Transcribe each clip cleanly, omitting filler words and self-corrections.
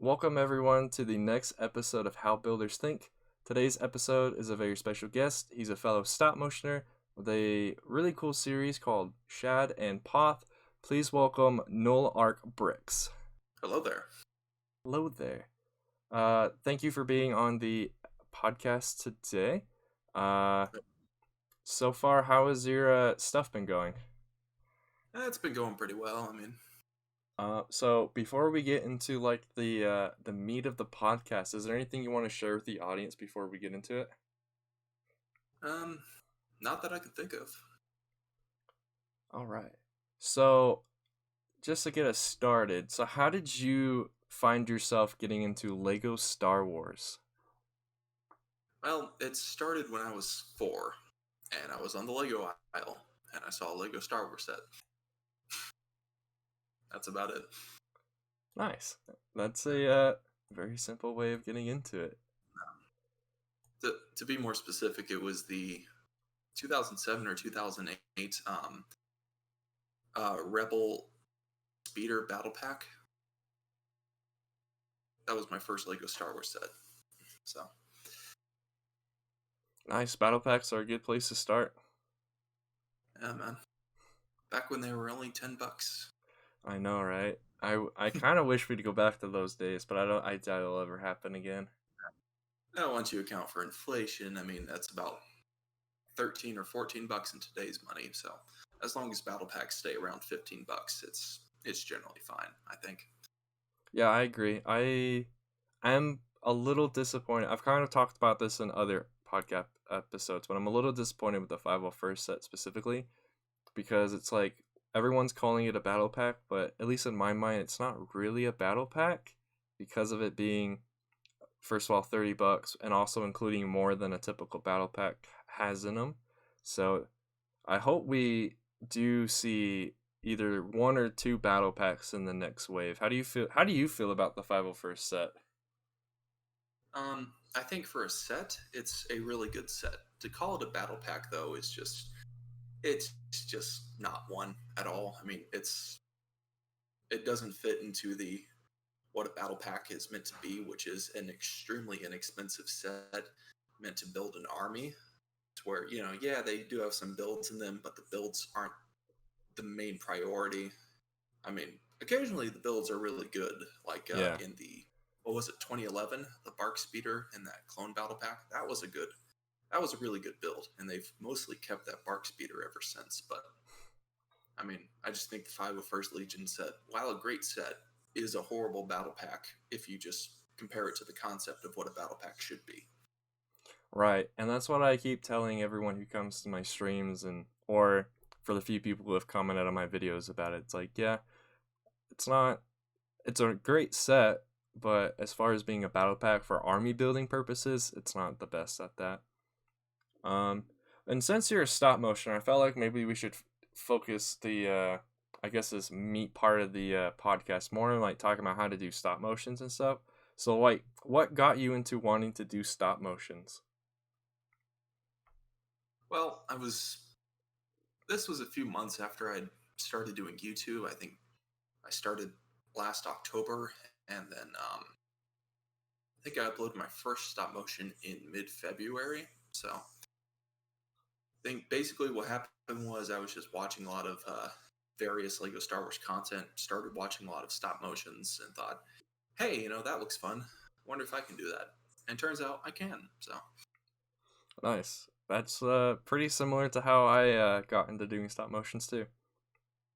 Welcome everyone to the next episode of How Builders Think. Today's episode is a very special guest. He's a fellow stop motioner with a really cool series called Shad and Poth. Please welcome Nullarc Bricks. Hello there. Hello there. Thank you for being on the podcast today. So far, how has your stuff been going? It's been going pretty well. So before we get into like the meat of the podcast, is there anything you want to share with the audience before we get into it? Not that I can think of. All right. So just to get us started, so how did you find yourself getting into Lego Star Wars? Well, it started when I was 4, and I was on the Lego aisle, and I saw a Lego Star Wars set. That's about it. Nice. That's a very simple way of getting into it. To be more specific, it was the 2007 or 2008 Rebel Speeder Battle Pack. That was my first Lego Star Wars set. So Nice. Battle packs are a good place to start. yeah, man. Back when they were only $10. I know, right? I kind of wish we'd go back to those days, but I doubt it'll ever happen again. Now, once you account for inflation, that's about 13 or 14 bucks in today's money. So as long as battle packs stay around 15 bucks, it's generally fine, I think. Yeah, I agree. I am a little disappointed. I've kind of talked about this in other podcast episodes, but I'm a little disappointed with the 501st set specifically because it's like everyone's calling it a battle pack, but at least in my mind, it's not really a battle pack because of it being, first of all, 30 bucks and also including more than a typical battle pack has in them. So I hope we do see either one or two battle packs in the next wave. How do you feel about the 501st set? I think for a set, it's a really good set. To call it a battle pack, though, it's just not one at all. It doesn't fit into what a battle pack is meant to be, which is an extremely inexpensive set meant to build an army. Where they do have some builds in them, but the builds aren't the main priority. Occasionally the builds are really good, like in the, what was it, 2011, the Bark Speeder and that Clone Battle Pack. That was a really good build, and they've mostly kept that Bark Speeder ever since. But I just think the 501st Legion set, while a great set, is a horrible battle pack if you just compare it to the concept of what a battle pack should be. Right, and that's what I keep telling everyone who comes to my streams, or for the few people who have commented on my videos about it. It's like, yeah, it's a great set, but as far as being a battle pack for army building purposes, it's not the best at that. And since you're a stop motion, I felt like maybe we should focus the I guess this meat part of the podcast more on like talking about how to do stop motions and stuff. So like, what got you into wanting to do stop motions? Well, this was a few months after I'd started doing YouTube. I think I started last October, and then I think I uploaded my first stop motion in mid-February. So I think basically what happened was I was just watching a lot of various Lego Star Wars content, started watching a lot of stop motions, and thought, hey, that looks fun. Wonder if I can do that. And turns out I can. So Nice. That's pretty similar to how I got into doing stop motions too.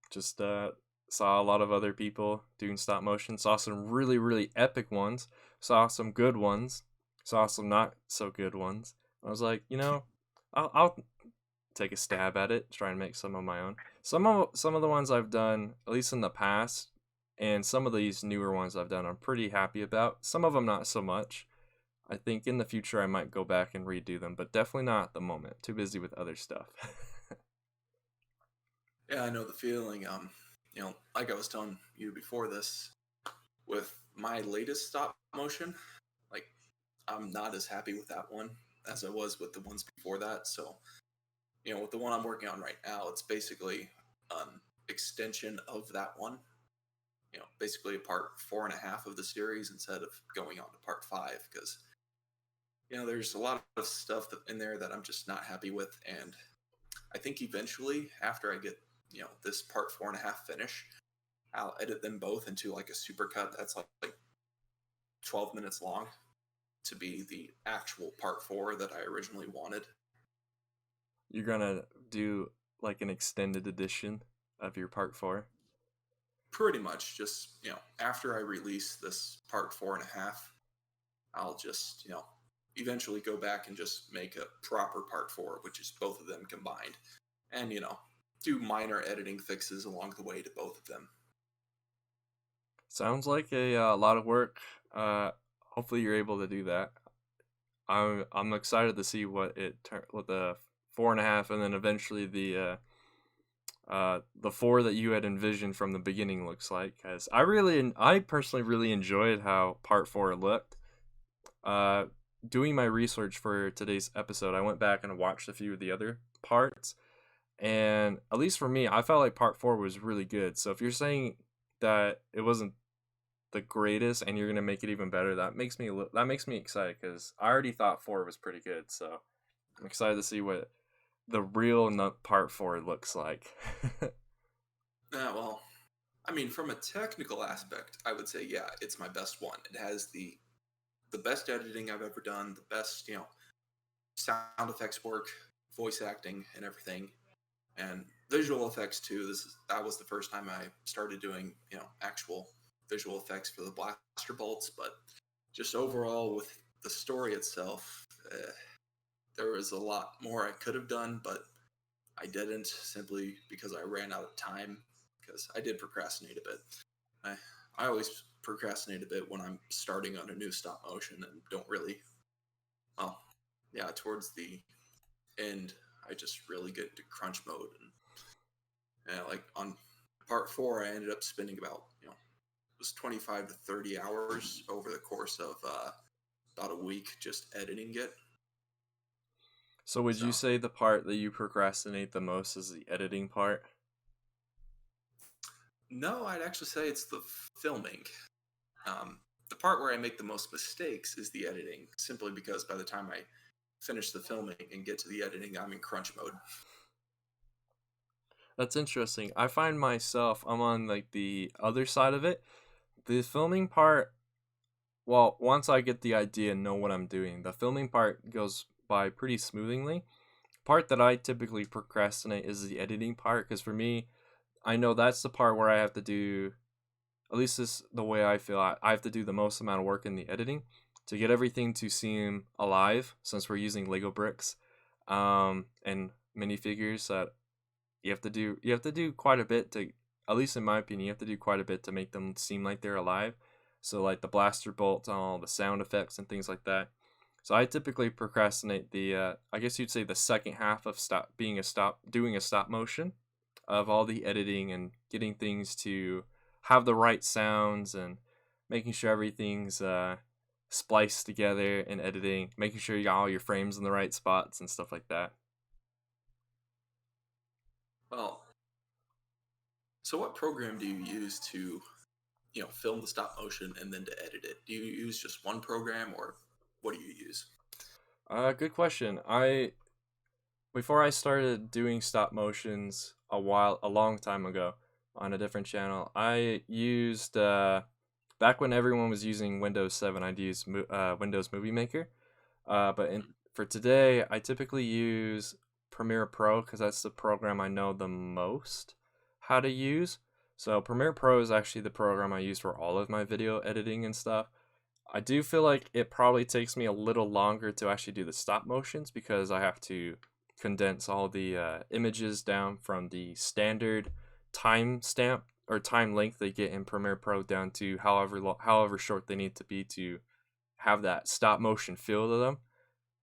Just saw a lot of other people doing stop motion, saw some really, really epic ones, saw some good ones, saw some not so good ones. I was like, I'll take a stab at it, try and make some of my own. Some of the ones I've done, at least in the past, and some of these newer ones I've done, I'm pretty happy about. Some of them not so much. I think in the future I might go back and redo them, but definitely not at the moment. Too busy with other stuff. yeah, I know the feeling. Like I was telling you before this, with my latest stop motion, like I'm not as happy with that one as I was with the ones before that. So, with the one I'm working on right now, it's basically an extension of that one. basically a part 4.5 of the series instead of going on to part 5, because there's a lot of stuff in there that I'm just not happy with, and I think eventually after I get this part 4.5 finish, I'll edit them both into like a supercut that's like 12 minutes long to be the actual part 4 that I originally wanted. You're gonna do like an extended edition of your part 4? Pretty much, just after I release this part 4.5, I'll just eventually go back and just make a proper part 4, which is both of them combined, and do minor editing fixes along the way to both of them. Sounds like a lot of work. Hopefully you're able to do that. I'm excited to see what the 4.5 and then eventually the 4 that you had envisioned from the beginning looks like. As I personally really enjoyed how part 4 looked. Doing my research for today's episode, I went back and watched a few of the other parts, and at least for me, I felt like part 4 was really good. So if you're saying that it wasn't the greatest and you're gonna make it even better, that makes me excited, because I already thought 4 was pretty good. So I'm excited to see what the real part 4 looks like. Yeah, well, I mean, from a technical aspect, I would say, yeah, it's my best one. It has the best editing I've ever done, the best, sound effects work, voice acting, and everything, and visual effects too. That was the first time I started doing, actual visual effects for the blaster bolts. But just overall, with the story itself, there was a lot more I could have done, but I didn't, simply because I ran out of time. Because I did procrastinate a bit. I always procrastinate a bit when I'm starting on a new stop motion and don't really. Well, yeah, towards the end, I just really get into crunch mode, and like on part 4, I ended up spending about it was 25 to 30 hours over the course of about a week just editing it. So would you So say the part that you procrastinate the most is the editing part? no, I'd actually say it's the filming. The part where I make the most mistakes is the editing, simply because by the time I finish the filming and get to the editing, I'm in crunch mode. That's interesting. I find myself, I'm on like the other side of it. The filming part, well, once I get the idea and know what I'm doing, the filming part goes by pretty smoothly. Part that I typically procrastinate is the editing part, because for me, I know that's the part where I have to do, at least this the way I feel, I have to do the most amount of work in the editing to get everything to seem alive, since we're using Lego bricks and minifigures that you have to do quite a bit to, at least in my opinion, you have to do quite a bit to make them seem like they're alive. So like the blaster bolts and all the sound effects and things like that. So I typically procrastinate I guess you'd say the second half of doing a stop motion, of all the editing and getting things to have the right sounds and making sure everything's spliced together in editing, making sure you got all your frames in the right spots and stuff like that. Well, so what program do you use to, film the stop motion and then to edit it? Do you use just one program, or what do you use? Good question. I Before I started doing stop motions a long time ago on a different channel, I used back when everyone was using Windows 7, I'd use Windows Movie Maker. For today, I typically use Premiere Pro, because that's the program I know the most how to use. So Premiere Pro is actually the program I use for all of my video editing and stuff. I do feel like it probably takes me a little longer to actually do the stop motions, because I have to condense all the images down from the standard time stamp or time length they get in Premiere Pro down to however short they need to be to have that stop motion feel to them.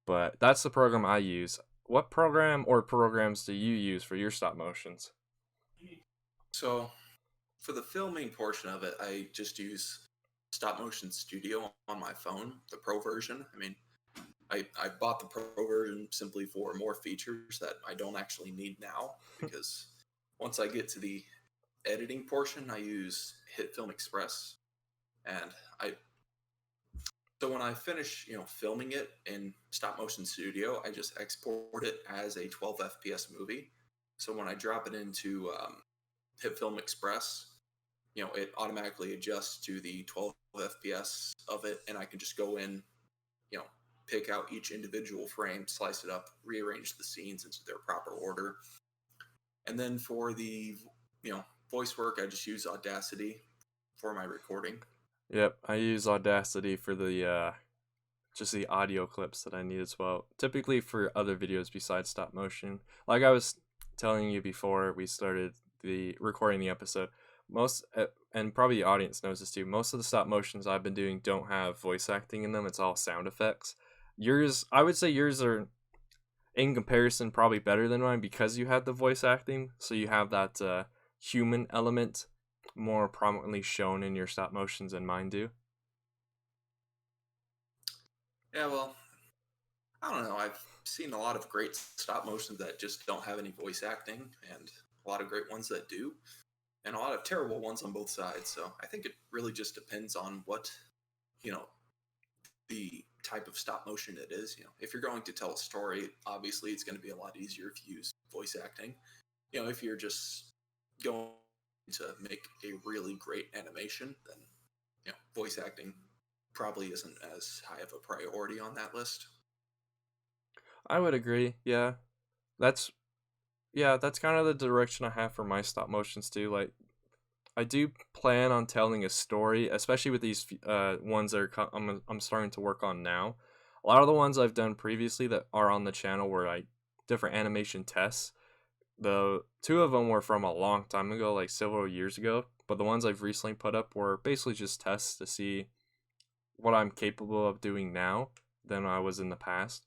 But that's the program I use. What program or programs do you use for your stop motions? So for the filming portion of it, I just use Stop Motion Studio on my phone, the pro version. I mean, I bought the pro version simply for more features that I don't actually need now, because once I get to the editing portion, I use Hit Film Express, and I so when I finish, filming it in Stop Motion Studio, I just export it as a 12 FPS movie. So when I drop it into Hit Film Express, it automatically adjusts to the 12 FPS of it, and I can just go in, you know, pick out each individual frame, slice it up, rearrange the scenes into their proper order. And then for the, voice work, I just use Audacity for my recording. Yep, I use Audacity for the just the audio clips that I need as well. Typically for other videos besides stop motion. Like I was telling you before we started the recording the episode, most and probably the audience knows this too. Most of the stop motions I've been doing don't have voice acting in them. It's all sound effects. Yours, I would say yours are in comparison probably better than mine because you had the voice acting, so you have that human element more prominently shown in your stop motions than mine do. Yeah, well, I don't know. I've seen a lot of great stop motions that just don't have any voice acting, and a lot of great ones that do, and a lot of terrible ones on both sides. So I think it really just depends on what, you know, the type of stop motion it is. If you're going to tell a story, obviously it's going to be a lot easier if you use voice acting. If you're just going to make a really great animation, then voice acting probably isn't as high of a priority on that list. I would agree. That's that's kind of the direction I have for my stop motions too. Like I do plan on telling a story, especially with these ones that I'm starting to work on now. A lot of the ones I've done previously that are on the channel were like different animation tests. The two of them were from a long time ago, like several years ago, but the ones I've recently put up were basically just tests to see what I'm capable of doing now than I was in the past.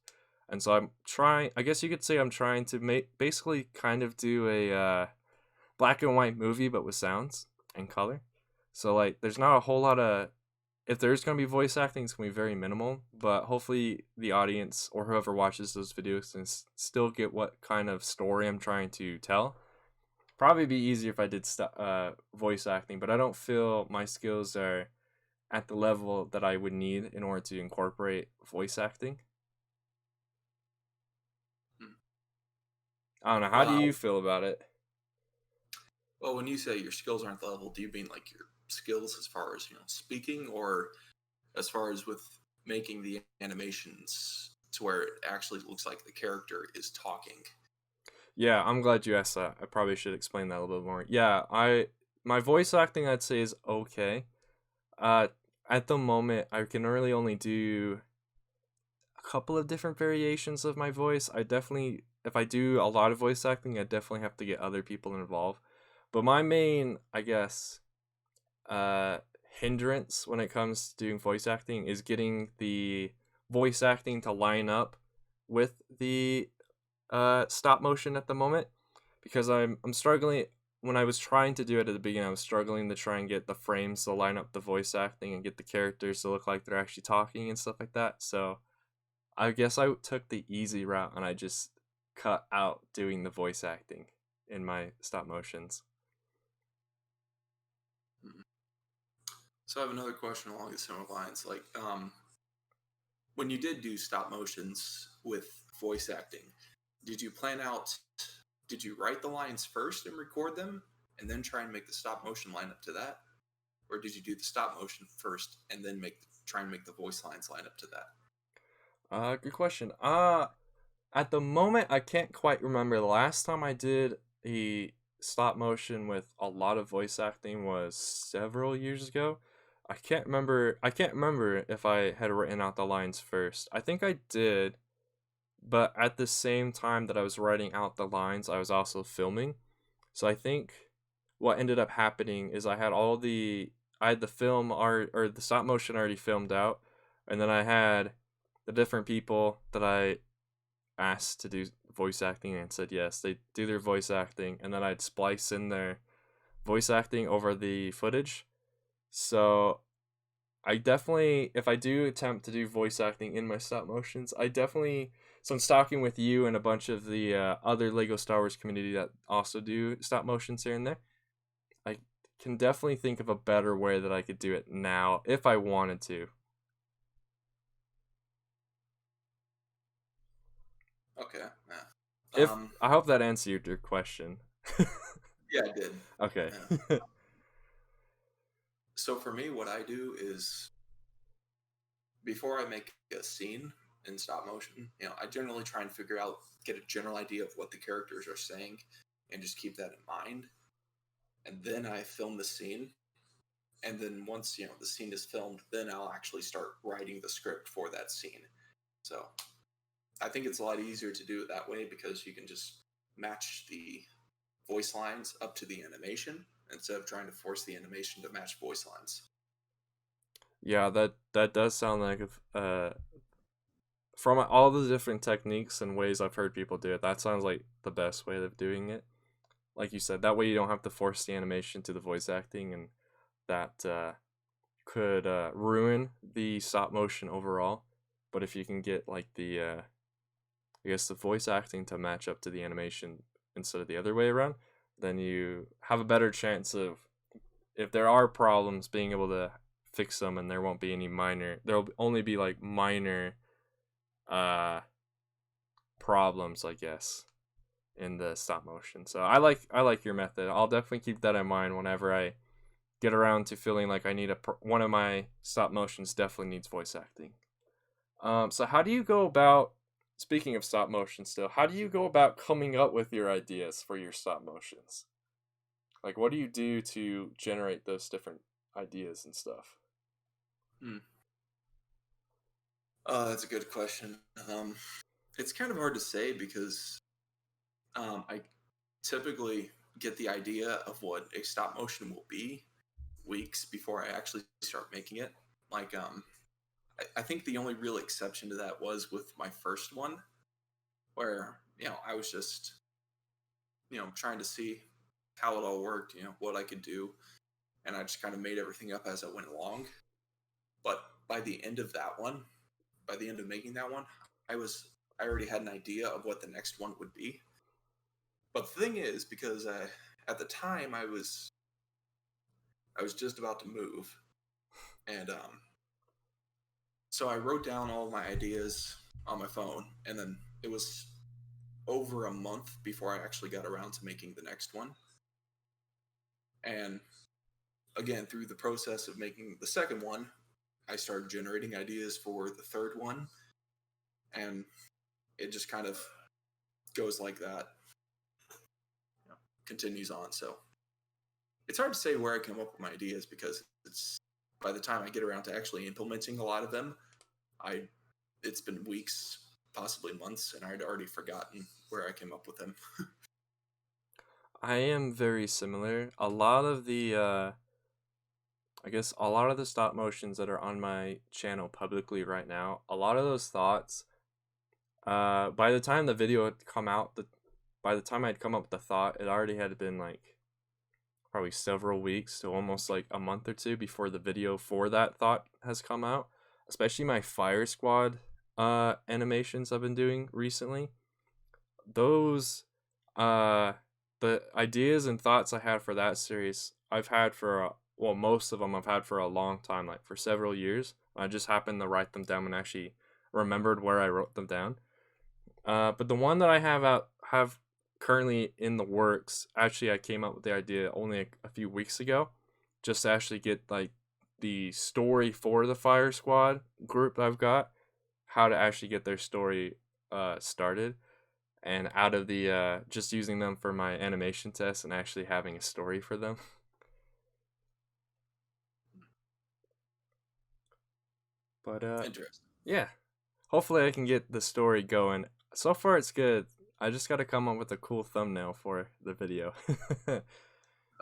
And so I'm trying, I guess you could say I'm trying to make basically kind of do a black and white movie but with sounds and color. So like there's not a whole lot of, if there's going to be voice acting, it's going to be very minimal, but hopefully the audience or whoever watches those videos can still get what kind of story I'm trying to tell. Probably be easier if I did voice acting, but I don't feel my skills are at the level that I would need in order to incorporate voice acting. I don't know. How do you feel about it? Well, when you say your skills aren't the level, do you mean like your skills as far as speaking, or as far as with making the animations to where it actually looks like the character is talking? Yeah, I'm glad you asked that. I probably should explain that a little bit more. Yeah, my voice acting I'd say is okay. At the moment I can really only do a couple of different variations of my voice. I definitely, if I do a lot of voice acting, I definitely have to get other people involved. But my main, I guess, hindrance when it comes to doing voice acting is getting the voice acting to line up with the stop motion at the moment, because I'm struggling. When I was trying to do it at the beginning, I was struggling to try and get the frames to line up the voice acting and get the characters to look like they're actually talking and stuff like that. So I guess I took the easy route and I just cut out doing the voice acting in my stop motions. So I have another question along the similar lines. Like, when you did do stop motions with voice acting, did you plan out, did you write the lines first and record them and then try and make the stop motion line up to that? Or did you do the stop motion first and then try and make the voice lines line up to that? Good question. At the moment, I can't quite remember. The last time I did a stop motion with a lot of voice acting was several years ago. I can't remember. I can't remember if I had written out the lines first. I think I did, but at the same time that I was writing out the lines, I was also filming. So I think what ended up happening is I had the film art or the stop motion already filmed out, and then I had the different people that I asked to do voice acting and said yes. They do their voice acting, and then I'd splice in their voice acting over the footage. So I definitely, if I do attempt to do voice acting in my stop motions, so I'm talking with you and a bunch of the other Lego Star Wars community that also do stop motions here and there. I can definitely think of a better way that I could do it now if I wanted to. Okay. Yeah. If I hope that answered your question. Yeah, I did. Okay. Yeah. So for me, what I do is before I make a scene in stop motion, I generally try and get a general idea of what the characters are saying, and just keep that in mind. And then I film the scene, and then once the scene is filmed, then I'll actually start writing the script for that scene. So I think it's a lot easier to do it that way because you can just match the voice lines up to the animation instead of trying to force the animation to match voice lines. Yeah, that does sound like from all the different techniques and ways I've heard people do it, that sounds like the best way of doing it. Like you said, that way you don't have to force the animation to the voice acting, and that could ruin the stop motion overall. But if you can get like I guess the voice acting to match up to the animation instead of the other way around, then you have a better chance of, if there are problems, being able to fix them, and there won't be any minor. There'll only be like minor uh problems, I guess, in the stop motion. So I like your method. I'll definitely keep that in mind whenever I get around to feeling like I need one of my stop motions definitely needs voice acting. So how do you go about, speaking of stop motion still, how do you go about coming up with your ideas for your stop motions? Like, what do you do to generate those different ideas and stuff? Hmm. That's a good question. It's kind of hard to say because I typically get the idea of what a stop motion will be weeks before I actually start making it. Like, I think the only real exception to that was with my first one, where I was just trying to see how it all worked, what I could do, and I just kind of made everything up as I went along. But by the end of that one, by the end of making that one, I already had an idea of what the next one would be. But the thing is, because at the time I was just about to move, and so I wrote down all my ideas on my phone, and then it was over a month before I actually got around to making the next one. And again, through the process of making the second one, I started generating ideas for the third one, and it just kind of goes like that, continues on. So it's hard to say where I come up with my ideas because it's by the time I get around to actually implementing a lot of them, I it's been weeks, possibly months, and I'd already forgotten where I came up with them. I am very similar. A lot of the I guess a lot of the stop motions that are on my channel publicly right now, a lot of those thoughts, by the time the video had come out, by the time I'd come up with the thought, it already had been like probably several weeks to almost like a month or two before the video for that thought has come out. Especially my Fire Squad animations I've been doing recently. Those the ideas and thoughts I had for that series, I've had for well, most of them I've had for a long time, like for several years. I just happened to write them down and actually remembered where I wrote them down. But the one that I have currently in the works, actually, I came up with the idea only a few weeks ago, just to actually get like the story for the Fire Squad group I've got, how to actually get their story started, and out of the just using them for my animation test and actually having a story for them. But Interesting. yeah, hopefully I can get the story going. So far it's good. I just got to come up with a cool thumbnail for the video.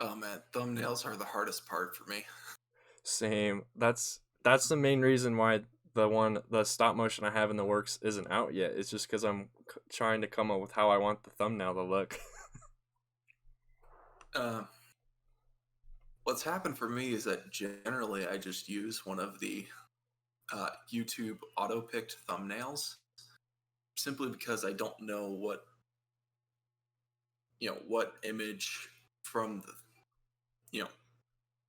Oh man, thumbnails are the hardest part for me. Same. That's the main reason why the stop motion I have in the works isn't out yet. It's just because I'm trying to come up with how I want the thumbnail to look. Uh, what's happened for me is that generally I just use one of the YouTube auto-picked thumbnails simply because I don't know what image from you know,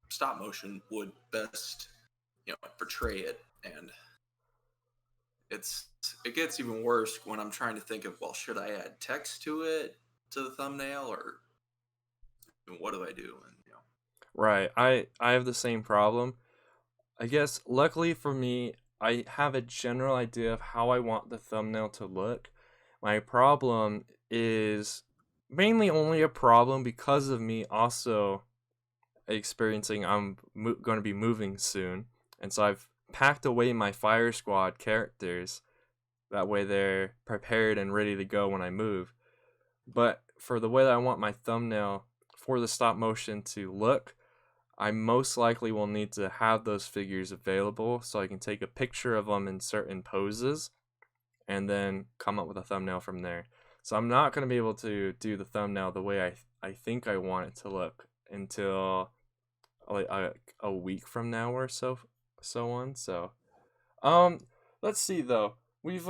stop motion would best, portray it. And it gets even worse when I'm trying to think of, well, should I add text to it, to the thumbnail, or what do I do? And Right. I have the same problem. I guess luckily for me, I have a general idea of how I want the thumbnail to look. My problem is mainly only a problem because of me also experiencing going to be moving soon. And so I've packed away my Fire Squad characters. That way they're prepared and ready to go when I move. But for the way that I want my thumbnail for the stop motion to look, I most likely will need to have those figures available so I can take a picture of them in certain poses and then come up with a thumbnail from there. So I'm not going to be able to do the thumbnail the way I think I want it to look until like a week from now or so on. So um let's see though. We've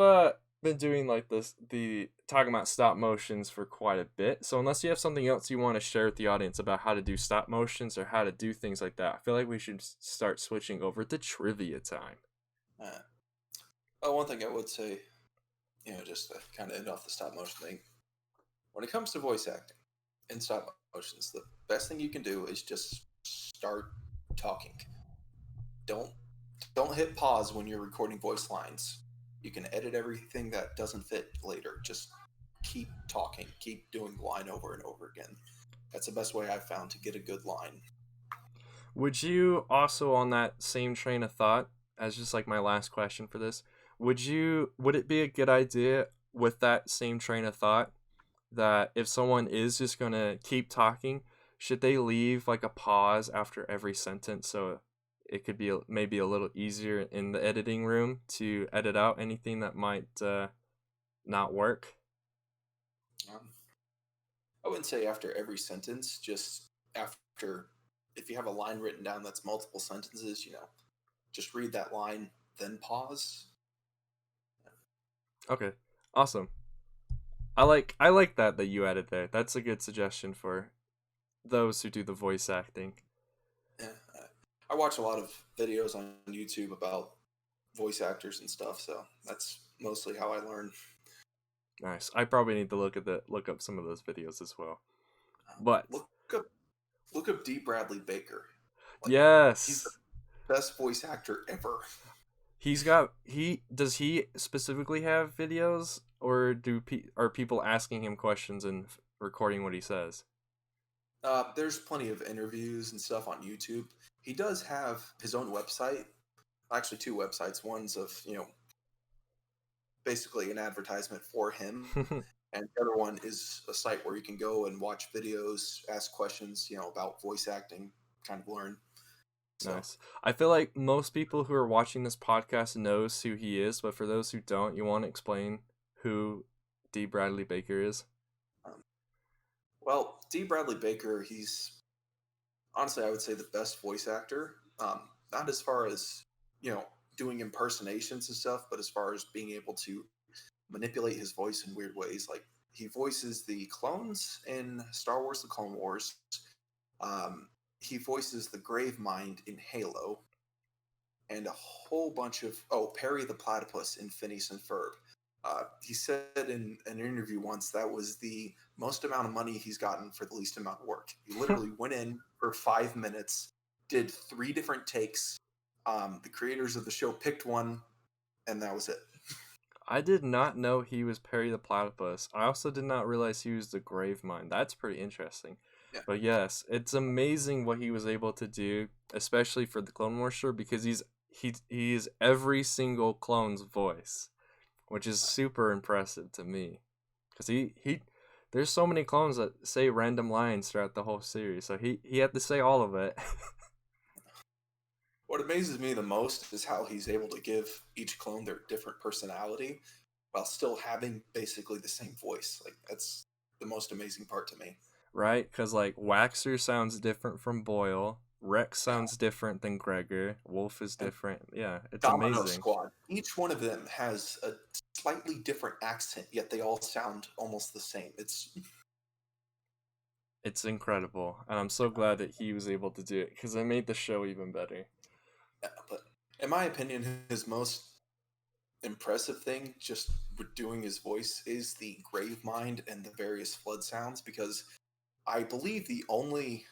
been doing like the talking about stop motions for quite a bit. So unless you have something else you want to share with the audience about how to do stop motions or how to do things like that, I feel like we should start switching over to trivia time. One thing I would say, just to kind of end off the stop motion thing, when it comes to voice acting in stop motions, the best thing you can do is just start talking. Don't hit pause when you're recording voice lines. You can edit everything that doesn't fit later. Just keep talking, keep doing the line over and over again. That's the best way I've found to get a good line. Would you also, on that same train of thought, as just like my last question for this, would it be a good idea with that same train of thought that if someone is just gonna keep talking, should they leave like a pause after every sentence so it could be maybe a little easier in the editing room to edit out anything that might not work? I wouldn't say after every sentence, just after, if you have a line written down that's multiple sentences, just read that line, then pause. Okay, awesome. I like that you added there. That's a good suggestion for those who do the voice acting. Yeah, I watch a lot of videos on YouTube about voice actors and stuff, so that's mostly how I learn. Nice. I probably need to look up some of those videos as well. But Look up D. Bradley Baker. He's the yes, best voice actor ever. does he specifically have videos or are people asking him questions and recording what he says? There's plenty of interviews and stuff on YouTube. He does have his own website, actually two websites. One's of basically an advertisement for him, and the other one is a site where you can go and watch videos, ask questions, about voice acting, kind of learn. So, Nice. I feel like most people who are watching this podcast knows who he is, but for those who don't, you want to explain who D. Bradley Baker is? Well, D. Bradley Baker, he's honestly, I would say, the best voice actor. Not as far as doing impersonations and stuff, but as far as being able to manipulate his voice in weird ways. Like he voices the clones in Star Wars: The Clone Wars. He voices the Grave Mind in Halo, and a whole bunch of Perry the Platypus in Phineas and Ferb. He said in an interview once that was the most amount of money he's gotten for the least amount of work. He literally went in for 5 minutes, did 3 different takes. The creators of the show picked one, and that was it. I did not know he was Perry the Platypus. I also did not realize he was the Grave Mind. That's pretty interesting. Yeah. But yes, it's amazing what he was able to do, especially for the Clone Wars show, because he's every single clone's voice, which is super impressive to me. Because he there's so many clones that say random lines throughout the whole series, so he had to say all of it. What amazes me the most is how he's able to give each clone their different personality while still having basically the same voice. Like that's the most amazing part to me. Right? Because like Waxer sounds different from Boyle. Rex sounds different than Gregor. Wolf is And different. Yeah, it's Domino amazing. Squad. Each one of them has a slightly different accent, yet they all sound almost the same. It's incredible, and I'm so glad that he was able to do it because it made the show even better. Yeah, but in my opinion, his most impressive thing just with doing his voice is the grave mind and the various flood sounds, because I believe the only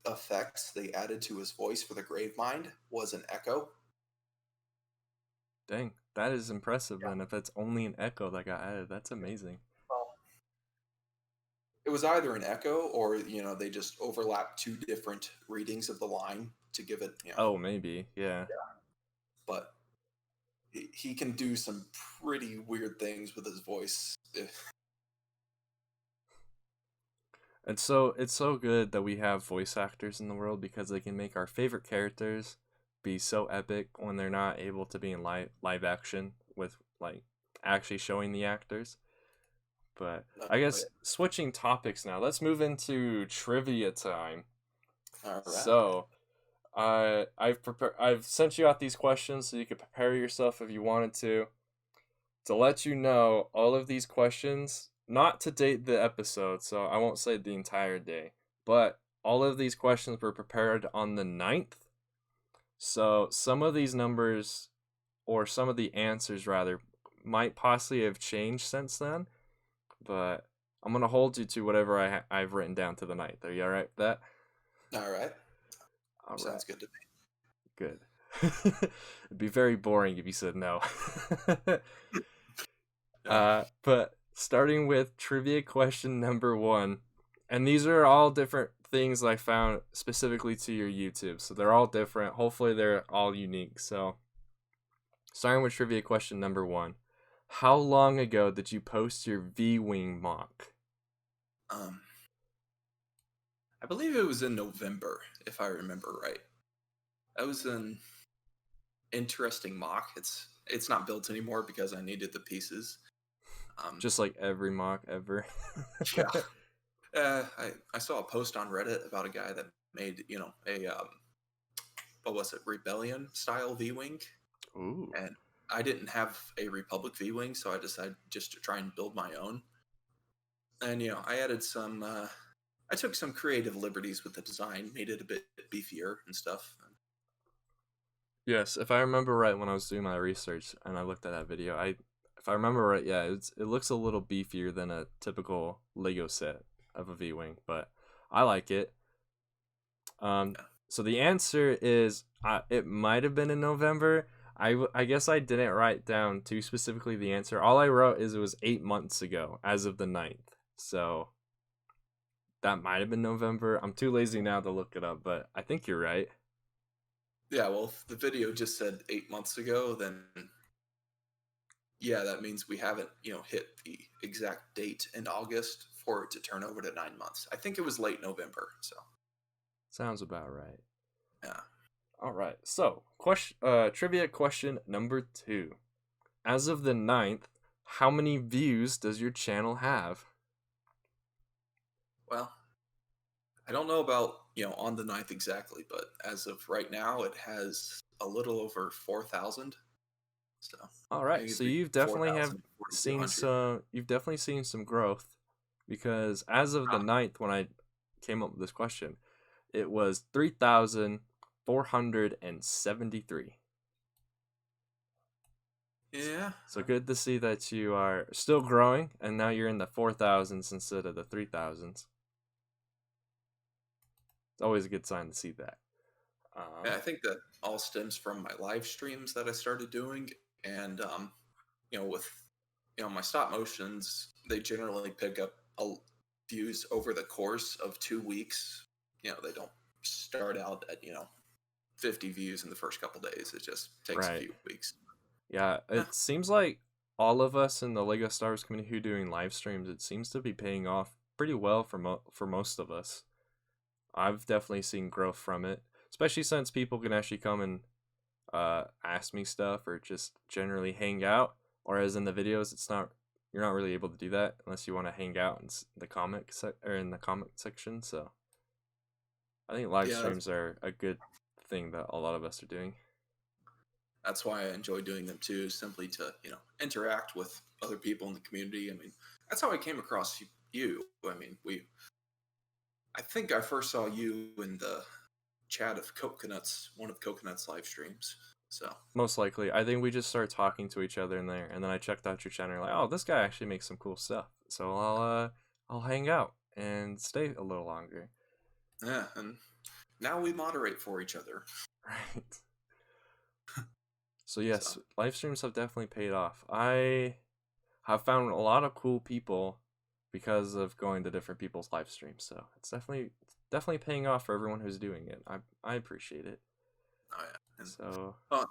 effects they added to his voice for the grave mind was an echo. Dang, that is impressive. Yeah. Then, if it's only an echo that got added, that's amazing. Well, it was either an echo or they just overlapped two different readings of the line to give it. Oh, maybe, yeah. But he can do some pretty weird things with his voice. It's so good that we have voice actors in the world because they can make our favorite characters be so epic when they're not able to be in live action with like actually showing the actors. But I guess switching topics now, let's move into trivia time. All right. So, I've sent you out these questions so you could prepare yourself if you wanted to. To let you know, all of these questions, not to date the episode, so I won't say the entire day, but all of these questions were prepared on the 9th. So some of these numbers, or some of the answers rather, might possibly have changed since then, but I'm going to hold you to whatever I've written down to the 9th. Are you all right with that? All right. All right. Sounds good to me. Good. It'd be very boring if you said no. But starting with trivia question number 1, and these are all different things I found specifically to your YouTube, so they're all different. Hopefully, they're all unique. So, starting with trivia question number 1, how long ago did you post your V-wing mock? I believe it was in November, if I remember right. That was an interesting mock. It's not built anymore because I needed the pieces. Just like every mock ever. Yeah. I saw a post on Reddit about a guy that made a what was it, Rebellion style V-wing, Ooh. and I didn't have a Republic V-wing, so I decided just to try and build my own. And I added some. I took some creative liberties with the design, made it a bit beefier and stuff. Yes, if I remember right, when I was doing my research and I looked at that video, if I remember right, yeah, it looks a little beefier than a typical Lego set of a V-wing, but I like it. So the answer is it might have been in November. I guess I didn't write down too specifically the answer. All I wrote is it was 8 months ago, as of the 9th. So that might have been November. I'm too lazy now to look it up, but I think you're right. Yeah, well, if the video just said 8 months ago, then yeah, that means we haven't, hit the exact date in August for it to turn over to 9 months. I think it was late November, so. Sounds about right. Yeah. All right. So, trivia question number 2. As of the 9th, how many views does your channel have? Well, I don't know about, on the 9th exactly, but as of right now, it has a little over 4,000. So, All right. So you've definitely have seen 4,200. you've definitely seen some growth, because as of the 9th, when I came up with this question, it was 3,473. Yeah. So good to see that you are still growing, and now you're in the 4,000s instead of the 3,000s. It's always a good sign to see that. Yeah, I think that all stems from my live streams that I started doing, and with my stop motions, they generally pick up views over the course of 2 weeks. They don't start out at 50 views in the first couple days. It just takes a few weeks. Yeah, it seems like all of us in the Lego Star Wars community who are doing live streams, it seems to be paying off pretty well for most of us. I've definitely seen growth from it, especially since people can actually come and ask me stuff or just generally hang out. Whereas in the videos, you're not really able to do that unless you want to hang out in the in the comment section. So I think live streams are a good thing that a lot of us are doing. That's why I enjoy doing them too, simply to interact with other people in the community. I mean, that's how I came across you. I mean, I think I first saw you in the chat of Coconuts, one of Coconut's live streams. So Most likely. I think we just started talking to each other in there, and then I checked out your channel. Like, oh, this guy actually makes some cool stuff. So I'll hang out and stay a little longer. yeah, and now we moderate for each other. Right. So yes, So live streams have definitely paid off. I have found a lot of cool people because of going to different people's live streams. So it's definitely paying off for everyone who's doing it. I appreciate it. oh yeah, and So uh,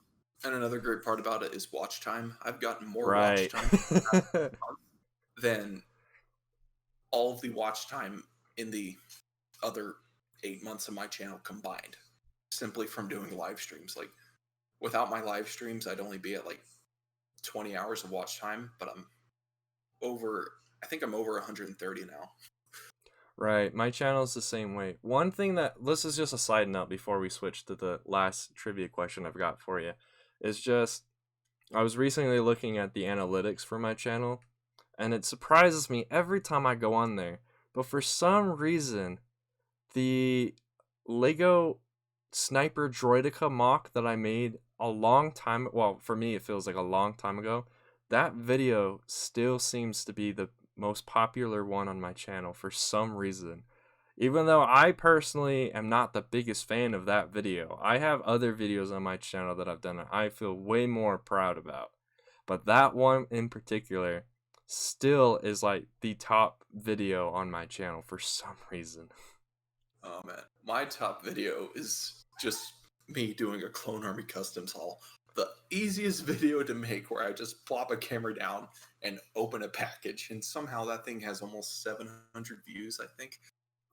and another great part about it is watch time. I've gotten more watch right. time than all of the watch time in the other 8 months of my channel combined, simply from doing live streams. Like without my live streams, I'd only be at like 20 hours of watch time, but I think I'm over 130 now. Right, my channel's the same way. One thing this is just a side note before we switch to the last trivia question I've got for you, is just I was recently looking at the analytics for my channel, and it surprises me every time I go on there. But for some reason, the Lego Sniper Droideka mock that I made a long time, well, for me it feels like a long time ago, that video still seems to be the most popular one on my channel for some reason. Even though I personally am not the biggest fan of that video, I have other videos on my channel that I've done that I feel way more proud about. But that one in particular still is like the top video on my channel for some reason. Oh man, my top video is just me doing a Clone Army Customs haul. The easiest video to make, where I just plop a camera down and open a package, and somehow that thing has almost 700 views, I think.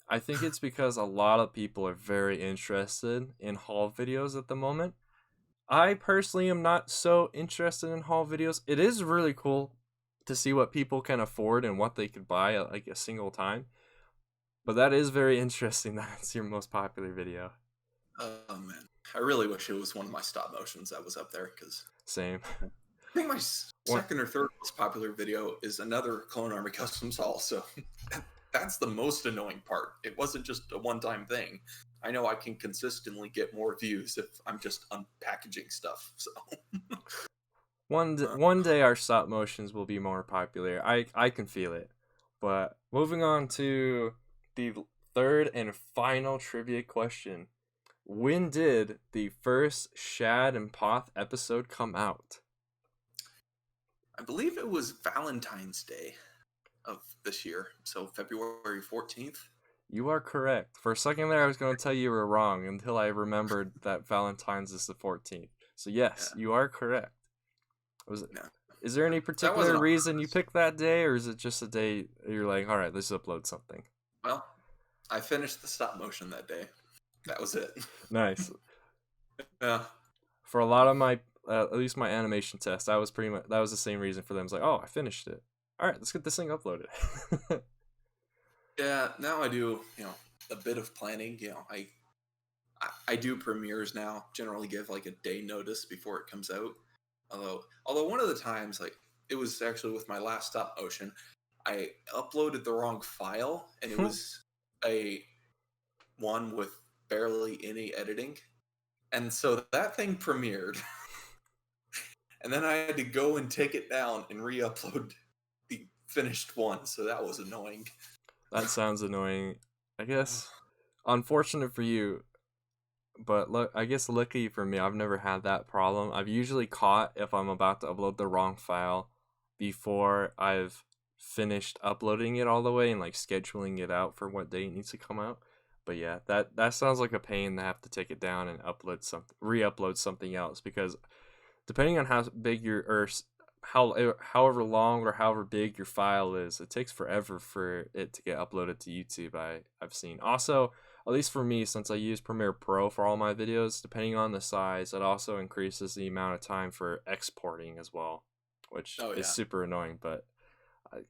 I think it's because a lot of people are very interested in haul videos at the moment. I personally am not so interested in haul videos. It is really cool to see what people can afford and what they could buy at like a single time. But that is very interesting that it's your most popular video. Oh man, I really wish it was one of my stop motions that was up there, because Same. I think my What? second or third most popular video is another Clone Army Customs haul. So that's the most annoying part. It wasn't just a one-time thing. I know I can consistently get more views if I'm just unpackaging stuff. So One day our stop motions will be more popular. I can feel it. But moving on to the third and final trivia question. When did the first Shad and Poth episode come out? I believe it was Valentine's Day of this year, so February 14th. You are correct. For a second there, I was going to tell you were wrong until I remembered that Valentine's is the 14th. So yes, Yeah. you are correct. Was it? No. Is there any That particular wasn't on reason you purpose. picked that day, or is it just a day you're like, all right, let's upload something? Well, I finished the stop motion that day. That was it. Nice. Yeah. For a lot of my, at least my animation test, that was the same reason for them. It's like, oh, I finished it. All right, let's get this thing uploaded. Yeah, now I do, a bit of planning. I do premieres now, generally give like a day notice before it comes out. Although one of the times, like it was actually with my last stop motion, I uploaded the wrong file, and it was a one with barely any editing. And so that thing premiered. And then I had to go and take it down and re-upload the finished one, so that was annoying. That sounds annoying. I guess unfortunate for you, but look, I guess lucky for me, I've never had that problem. I've usually caught if I'm about to upload the wrong file before I've finished uploading it all the way and like scheduling it out for what day it needs to come out. But yeah, that sounds like a pain to have to take it down and re-upload something else, because depending on how big however long or however big your file is, it takes forever for it to get uploaded to YouTube. I've seen. Also, at least for me, since I use Premiere Pro for all my videos, depending on the size, it also increases the amount of time for exporting as well, which is super annoying, but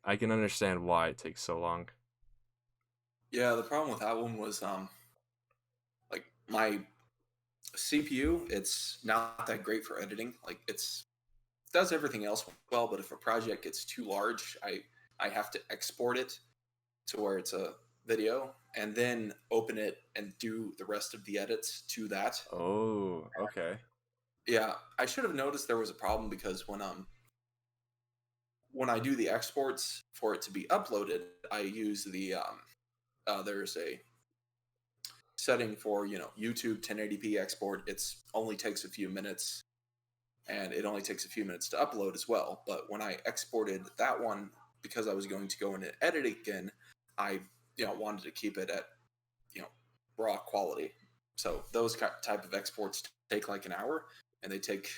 I can understand why it takes so long. Yeah, the problem with that one was like my CPU, it's not that great for editing. Like does everything else well, but if a project gets too large, I have to export it to where it's a video and then open it and do the rest of the edits to that. Oh, okay. Yeah, I should have noticed there was a problem because when I do the exports for it to be uploaded, I use there's a setting for YouTube 1080p export. It's only takes a few minutes, and it only takes a few minutes to upload as well. But when I exported that one, because I was going to go in and edit it again, I wanted to keep it at raw quality. So those type of exports take like an hour, and they take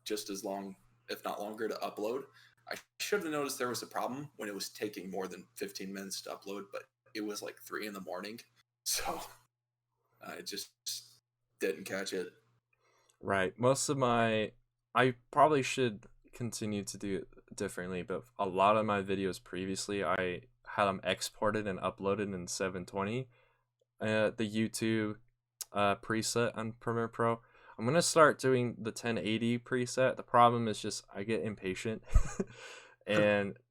just as long, if not longer, to upload. I should have noticed there was a problem when it was taking more than 15 minutes to upload, but it was like 3 in the morning, so I just didn't catch it. Right. I probably should continue to do it differently, but a lot of my videos previously, I had them exported and uploaded in 720. The YouTube preset on Premiere Pro. I'm gonna start doing the 1080 preset. The problem is just I get impatient,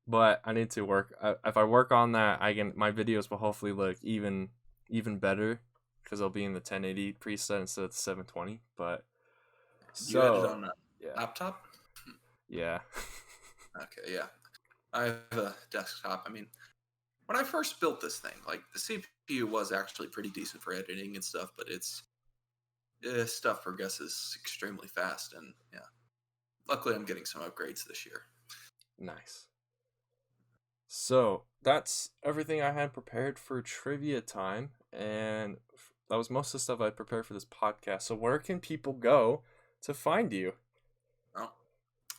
but I need to work. If I work on that, my videos will hopefully look even better because they'll be in the 1080 preset instead of the 720. But You edit so on a yeah, laptop? yeah, Okay, yeah. I have a desktop. I mean, when I first built this thing, like the CPU was actually pretty decent for editing and stuff, but stuff progresses extremely fast, and yeah. Luckily, I'm getting some upgrades this year. nice. So that's everything I had prepared for trivia time, and that was most of the stuff I prepared for this podcast. So where can people go to find you? Well,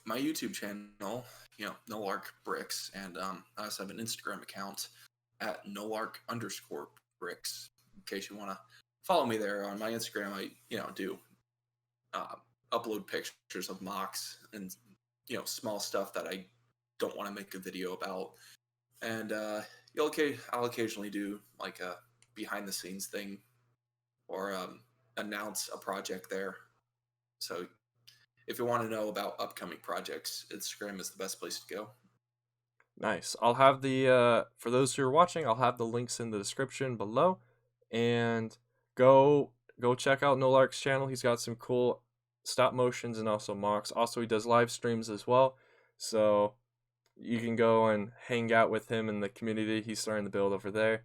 my YouTube channel, Nullarc Bricks, and I also have an Instagram account at Nullarc_bricks. In case you want to follow me there on my Instagram, I do upload pictures of mocks and small stuff that I don't want to make a video about, and I'll occasionally do like a behind the scenes thing or announce a project there. So if you want to know about upcoming projects, Instagram is the best place to go. Nice. I'll have the for those who are watching, I'll have the links in the description below, and go check out Nullarc's channel. He's got some cool stop motions and also mocks. Also, he does live streams as well, so you can go and hang out with him in the community he's starting to build over there.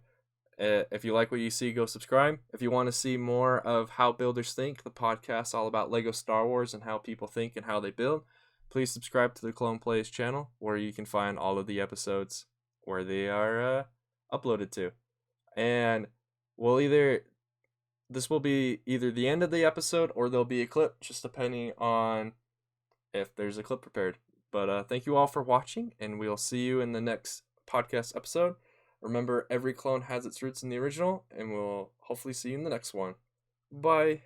If you like what you see, go subscribe. If you want to see more of How Builders Think, the podcast all about Lego Star Wars and how people think and how they build, please subscribe to the Clone Plays channel, where you can find all of the episodes where they are uploaded to. And this will be either the end of the episode or there'll be a clip, just depending on if there's a clip prepared. But thank you all for watching, and we'll see you in the next podcast episode. Remember, every clone has its roots in the original, and we'll hopefully see you in the next one. Bye.